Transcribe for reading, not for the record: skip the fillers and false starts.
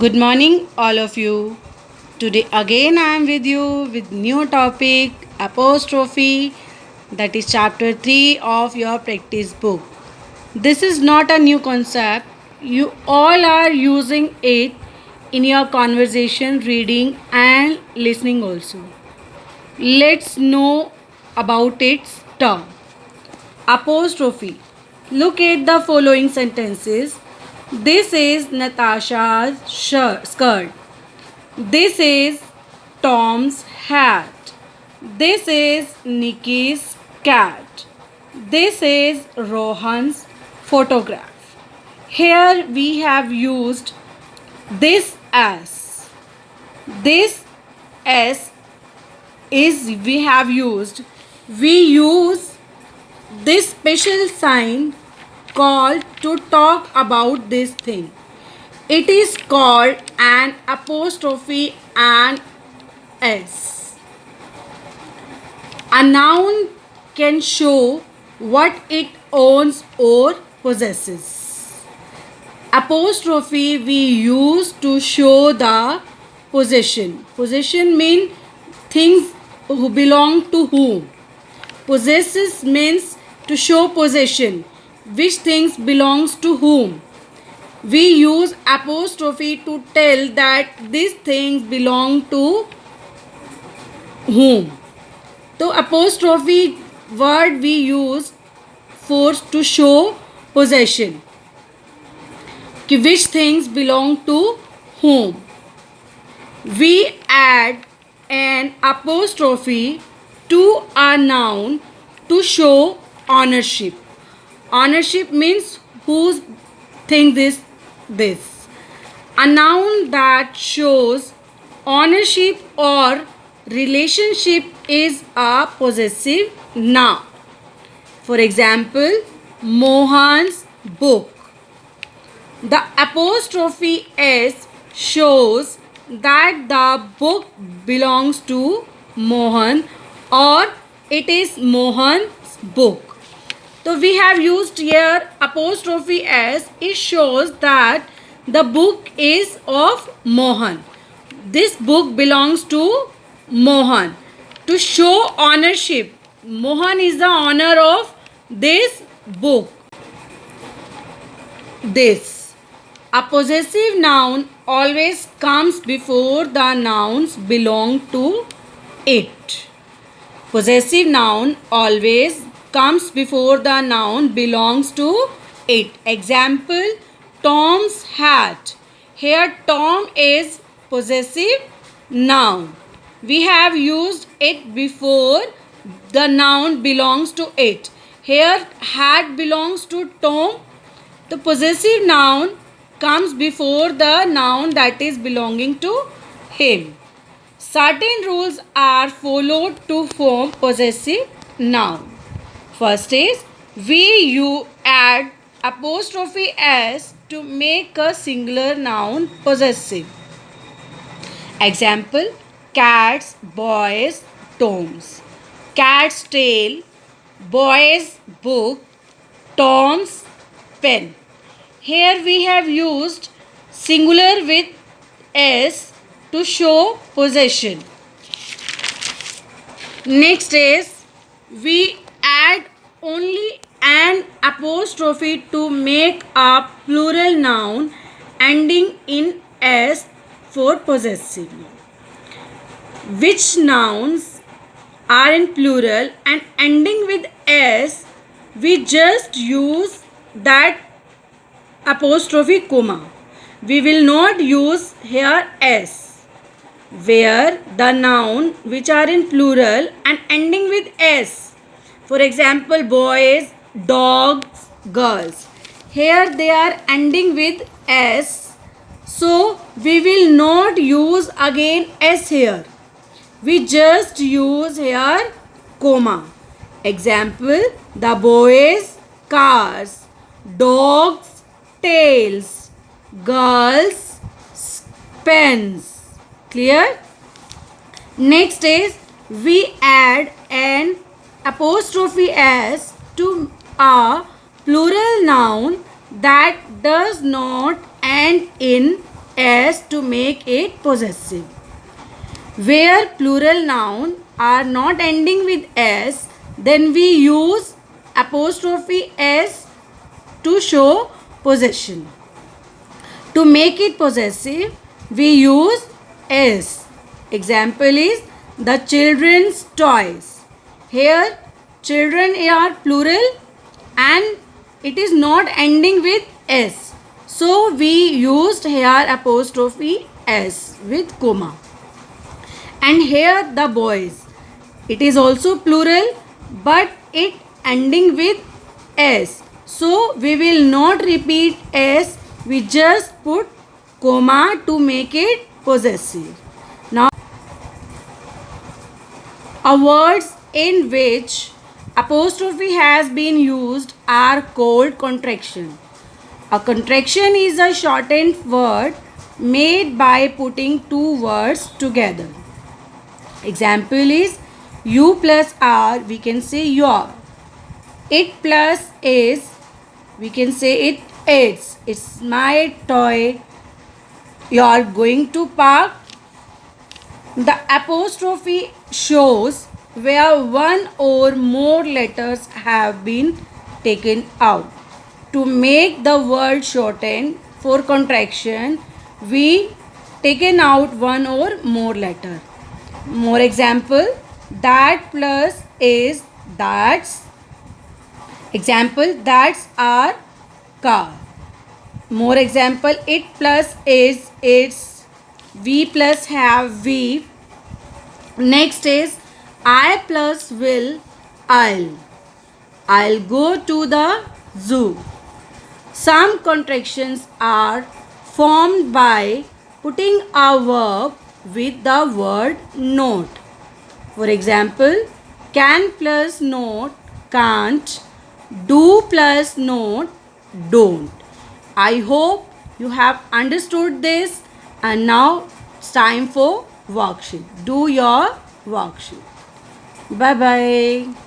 Good morning, all of you. Today again I am with you with new topic apostrophe, that is chapter 3 of your practice book. This is not a new concept. You all are using it in your conversation, reading and listening also. Let's know about its term. Apostrophe. Look at the following sentences. This is Natasha's skirt. This is Tom's hat. This is Nikki's cat. This is Rohan's photograph. Here we have used this as. This as is we have used. We use this special sign called to talk about this thing. It is called an apostrophe and s. A noun can show what it owns or possesses. Apostrophe we use to show the possession. Possession means things who belong to whom. Possesses means to show possession, which things belongs to whom. We use apostrophe to tell that these things belong to whom. So apostrophe word we use for to show possession, which things belong to whom. We add an apostrophe to a noun to show ownership. Ownership means whose thing this. A noun that shows ownership or relationship is a possessive noun. For example, Mohan's book. The apostrophe s shows that the book belongs to Mohan or it is Mohan's book. So we have used here apostrophe s. It shows that the book is of Mohan. This book belongs to Mohan. To show ownership, Mohan is the owner of this book. This. A possessive noun always comes before the nouns belong to it. Possessive noun always comes before the noun belongs to it. Example, Tom's hat. Here Tom is possessive noun. We have used it before the noun belongs to it. Here hat belongs to Tom. The possessive noun comes before the noun that is belonging to him. Certain rules are followed to form possessive noun. First is you add apostrophe s to make a singular noun possessive. Example, cats, boys, Toms. Cat's tail, boy's book, Tom's pen. Here we have used singular with s to show possession. Next is we add only an apostrophe to make a plural noun ending in s for possessive. Which nouns are in plural and ending with s, we just use that apostrophe comma. We will not use here s. Where the noun which are in plural and ending with s. For example, boys, dogs, girls. Here they are ending with s. So we will not use again s here. We just use here comma. Example, the boys, cars, dogs, tails, girls, pens. Clear? Next is we add an apostrophe s to a plural noun that does not end in s to make it possessive. Where plural nouns are not ending with s, then we use apostrophe s to show possession. To make it possessive, we use s. Example is the children's toys. Here, children are plural and it is not ending with s. So, we used here apostrophe s with comma. And here the boys. It is also plural but it ending with s. So, we will not repeat s. We just put comma to make it possessive. Now, words in which apostrophe has been used are called contraction. A contraction is a shortened word made by putting two words together. Example is you plus r, we can say your. It plus is, we can say it's. It's my toy. You are going to park. The apostrophe shows where one or more letters have been taken out. To make the word shorten for contraction, we taken out one or more letter. More example, that plus is that's. Example, that's our car. More example, it plus is its. We plus have we. Next is I plus will I'll. I'll go to the zoo. Some contractions are formed by putting a verb with the word not. For example, can plus not can't, do plus not don't. I hope you have understood this, and now it's time for worksheet. Do your worksheet. Bye bye.